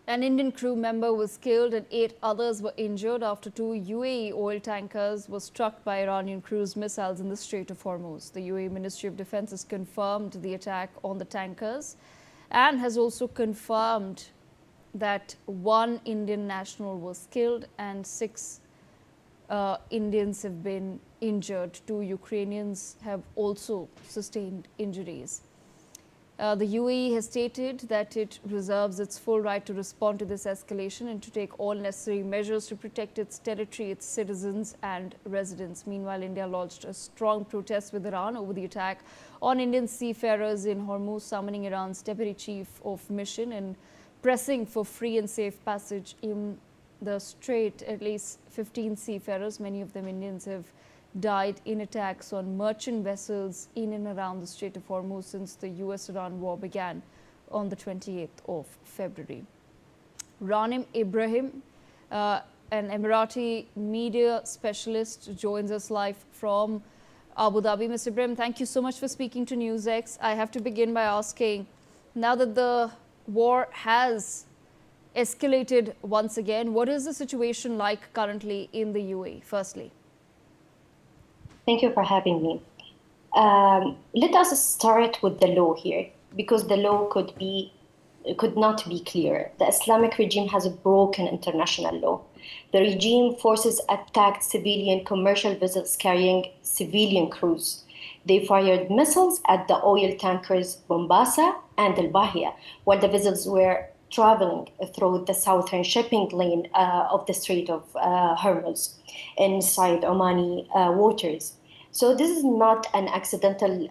An Indian crew member was killed and 8 others were injured after 2 UAE oil tankers were struck by Iranian cruise missiles in the Strait of Hormuz. The UAE Ministry of Defense has confirmed the attack on the tankers and has also confirmed that 1 Indian national was killed and 6 Indians have been injured. 2 Ukrainians have also sustained injuries. The UAE has stated that it reserves its full right to respond to this escalation and to take all necessary measures to protect its territory, its citizens and residents. Meanwhile, India lodged a strong protest with Iran over the attack on Indian seafarers in Hormuz, summoning Iran's deputy chief of mission and pressing for free and safe passage in the Strait. At least 15 seafarers, many of them Indians, have died in attacks on merchant vessels in and around the Strait of Hormuz since the US-Iran war began on the 28th of February. Ranim Ibrahim, an Emirati media specialist, joins us live from Abu Dhabi. Mr. Ibrahim, thank you so much for speaking to NewsX. I have to begin by asking, now that the war has escalated once again, what is the situation like currently in the UAE, firstly? Thank you for having me. Let us start with the law here, because the law could not be clearer. The Islamic regime has broken international law. The regime forces attacked civilian commercial vessels carrying civilian crews. They fired missiles at the oil tankers Mombasa and Al Bahia, while the vessels were traveling through the southern shipping lane of the Strait of Hormuz inside Omani waters. So this is not an accidental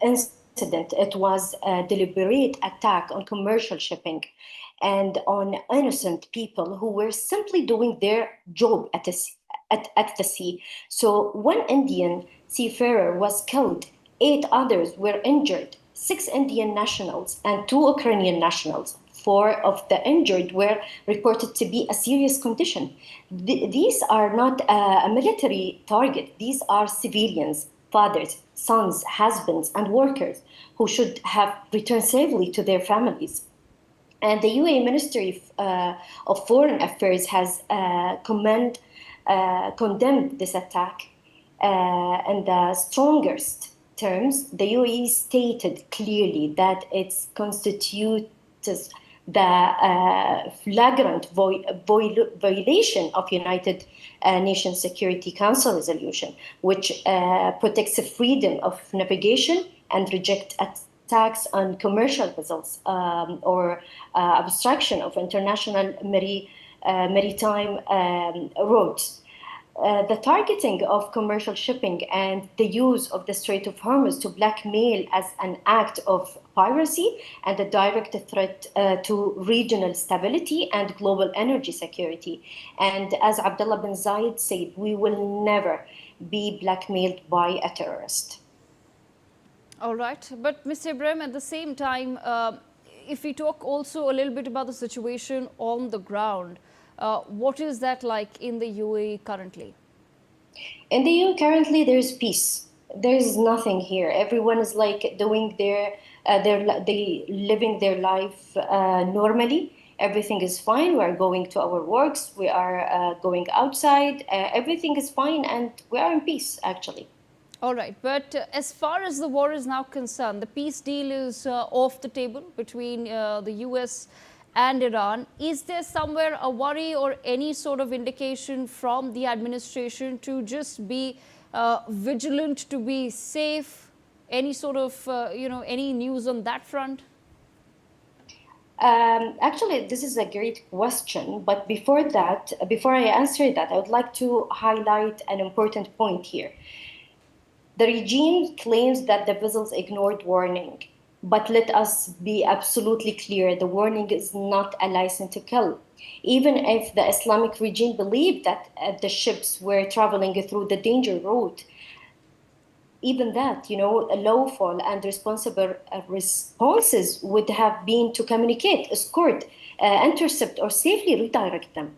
incident. It was a deliberate attack on commercial shipping and on innocent people who were simply doing their job at the sea. So 1 Indian seafarer was killed, 8 others were injured, 6 Indian nationals and 2 Ukrainian nationals. 4 of the injured were reported to be a serious condition. These are not a military target. These are civilians, fathers, sons, husbands, and workers who should have returned safely to their families. And the UAE Ministry of Foreign Affairs has condemned this attack in the strongest terms. The UAE stated clearly that it constitutes the flagrant violation of United Nations Security Council resolution, which protects the freedom of navigation and rejects attacks on commercial vessels or obstruction of international maritime routes. The targeting of commercial shipping and the use of the Strait of Hormuz to blackmail as an act of piracy and a direct threat to regional stability and global energy security. And as Abdullah bin Zayed said, we will never be blackmailed by a terrorist. All right. But Mr. Ibrahim, at the same time, if we talk also a little bit about the situation on the ground, what is that like in the UAE currently? In the UAE currently, there's peace. There's nothing here. Everyone is like doing they living their life normally. Everything is fine. We are going to our works. We are going outside. Everything is fine, and we are in peace, actually. All right. But as far as the war is now concerned, the peace deal is off the table between the US and Iran. Is there somewhere a worry or any sort of indication from the administration to just be vigilant, to be safe? Any sort of, any news on that front? Actually, this is a great question. But before I answer that, I would like to highlight an important point here. The regime claims that the vessels ignored warning. But let us be absolutely clear, the warning is not a license to kill. Even if the Islamic regime believed that the ships were traveling through the danger route, even that, lawful and responsible responses would have been to communicate, escort, intercept, or safely redirect them.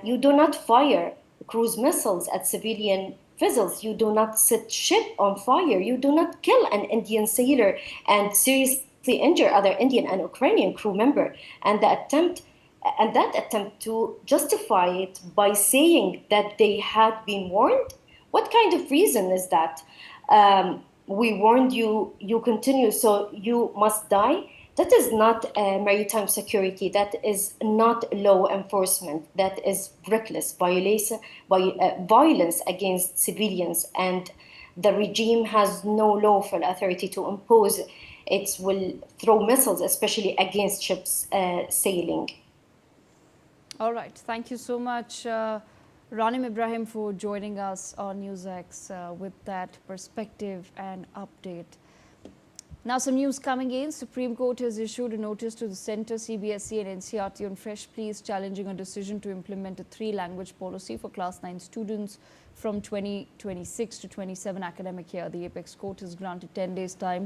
You do not fire cruise missiles at civilian vessels. You do not set ship on fire. You do not kill an Indian sailor and seriously injure other Indian and Ukrainian crew member, and that attempt to justify it by saying that they had been warned. What kind of reason is that? We warned you, you continue, so you must die. That is not maritime security. That is not law enforcement. That is reckless violence against civilians, and the regime has no lawful authority to impose. It will throw missiles, especially against ships sailing. All right. Thank you so much, Ranim Ibrahim, for joining us on NewsX with that perspective and update. Now, some news coming in. Supreme Court has issued a notice to the Centre, CBSE and NCERT on fresh pleas challenging a decision to implement a 3-language policy for Class 9 students from 2026 to 27 academic year. The Apex Court has granted 10 days time